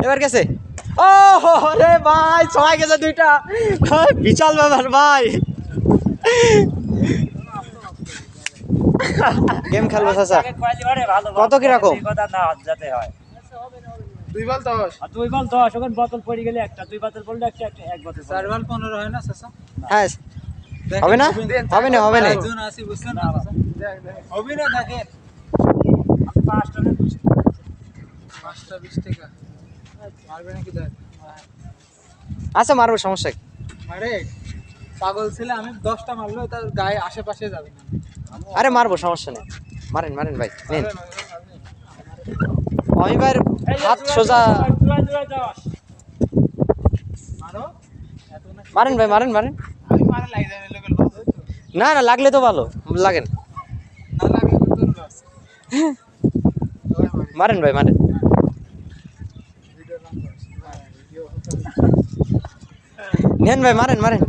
এবার গেছে। ও রে ভাই ছয় গেছে দুইটা, বিশাল ব্যাপার ভাই। গেম খেলবো চাচা, কত কিরকম? 2 বল 10 2 বল 10 ওখানে বোতল পড়ে গেলে একটা, 2 বোতল পড়লে একটা, এক বোতল 4 বল 15 হয় না চাচা? হ্যাঁ হবে না, হবে না, হবে না। জন আছে বুঝছেন না চাচা? হবে না দেখেন। 5টা না 5টা 20 টাকা মারবে নাকি দেখ? আচ্ছা মারবো, সমস্যা কি? আরে পাগল ছেলে, আমি 10টা মারলো তার গায়ে আশেপাশে যাবে না। আরে মারবো, সমস্যা নেই, মারেন মারেন ভাই, নিন। আমি ভাই হাত সোজা, মারো। মারেন ভাই, মারেন মারেন। আমি মারে লাগি যায় লোকের লস হইতো। না না লাগলে তো ভালো, লাগেন। না লাগলে তো তোর লস। মারেন ভাই মারেন। ভিডিও রান করছ। ভিডিও নেন ভাই, মারেন মারেন।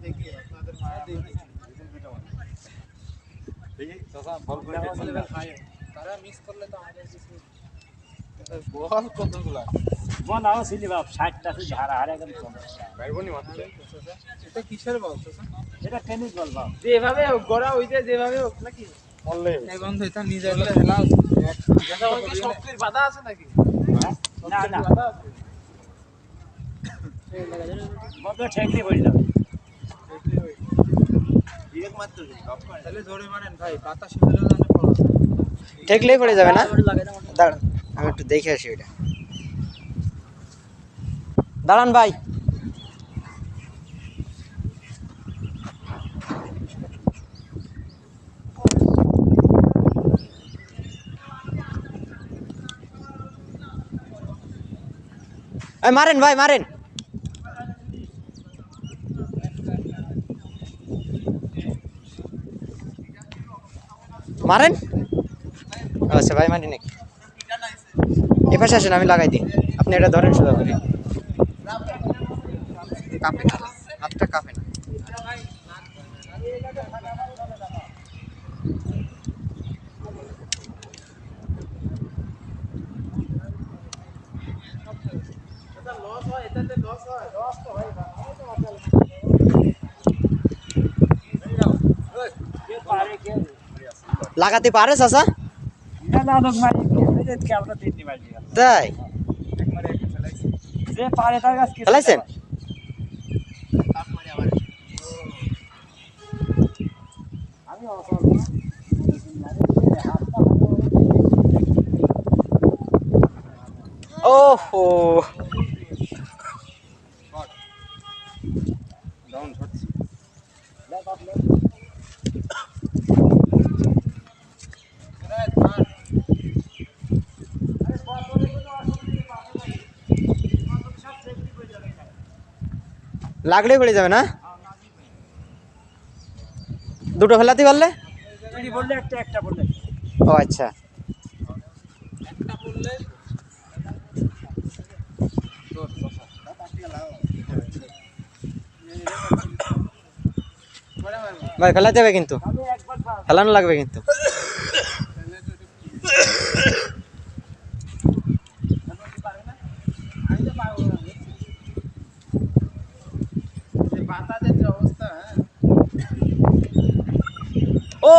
দেখি আপনাদের মারা দেখি। তারা মিস করলে তো আমাদের কিছু বল কতগুলা বল নাও ছিলি বাপ 60টা আছে ঝাড়া হারে একদম সমস্যা। ভাইবনি মারতে। এটা কিসের বল চাচা? এটা টেনিস বল বাপ। যেভাবে হোক গড়া হইতে যেভাবে হোক নাকি বললে এই বন্ধু এটা নিজে বলে খেলাও এটা ওই কি শক্তির বাধা আছে নাকি? না না বল ঠেকলি পড়ে যাবে। ডিরেক্ট মারতে তাহলে জোরে মারেন ভাই, বাতাস হলেও জানে পড়ো। ঠেকলেই পড়ে যাবে না? দাঁড়ান আমি একটু দেখে আসি ওইটা। দাঁড়ান ভাই। এই মারেন ভাই, মারেন। মারেন। আচ্ছা ভাই, মারি নাকি? এ পাশে আসেন, আমি লাগাই দিই, আপনি এটা ধরেন সোজা করে। কাঁপে না, হাতটা কাঁপে না। লস হয়, এটাতে লস হয়, লস তো হয় না। লাগাতে পারে চাচা? না না লোক মারি এই যে ক্যামেরা দিতে মারি গেল। তাই একবারে একটা ফেলাইছি। যে পারে তার কাছে কি খেলাইছেন? কাপ মারি আবার। আমি অসল ওহো, ডাউন হচ্ছে। লাগলেই পড়ে যাবে না? দুটো ফেলাতে পারলে? তুই বললে একটা একটা বললে ও আচ্ছা। একটা বললে দশ বছর ভাই ফেলাতে হবে কিন্তু, আমি একবার ফেলানো লাগবে কিন্তু। বাতাসের যে অবস্থা, ও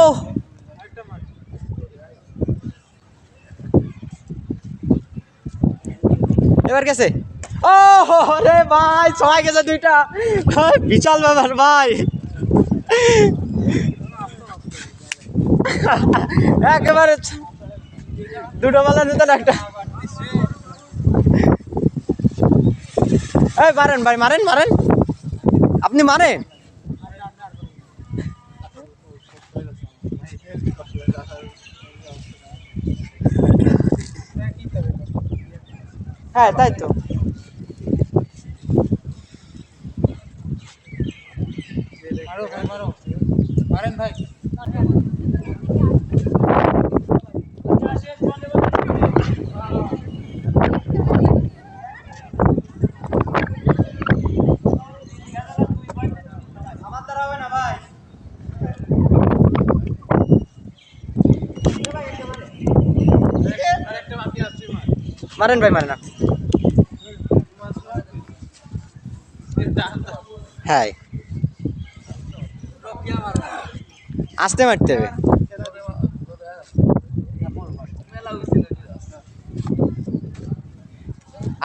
এবার গেছে। ও রে ভাই ছয় গেছে দুইটা, বিশাল ব্যাপার ভাই। একেবারে দুটো বলার ভিতর একটা। এই মারেন ভাই, মারেন মারেন, আপনি মারেন। হ্যাঁ তাই তো। মারো ভাই মারো, মারেন ভাই। আমার দ্বারা হবে না ভাই। মারেন ভাই মারেন আপনি। হ্যাঁ আসতে মারতে হবে।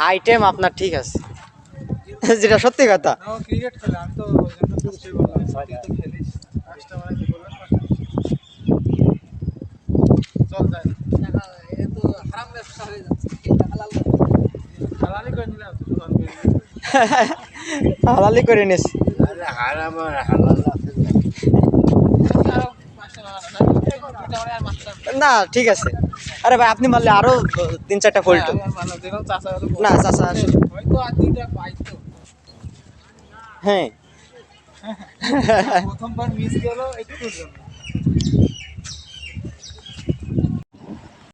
আইটেম আপনার ঠিক আছে, যেটা সত্যি কথা। ক্রিকেট খেলে আমি তো ওই জন্য ফার্স্টে বললাম তুই তো খেলিস ফার্স্টে মানে কি বললাম চল যাই এ তো হারাম ব্যবসা হয়ে যাচ্ছে হালালি করে নিলাম তো সুদান করে হালালি করে নিস। আরে হারাম আর হালাল আছে না। আরো 500 টাকা না দুটা আর মারতাম না ঠিক আছে। আরে ভাই আপনি মারলে আরো 3-4টা ফল্ট। আর মারলাম যেরকম চাচা না চাচা আসলে হয়তো আর দুইটা পাইতো হ্যাঁ প্রথমবার মিস গেল একটু জন্য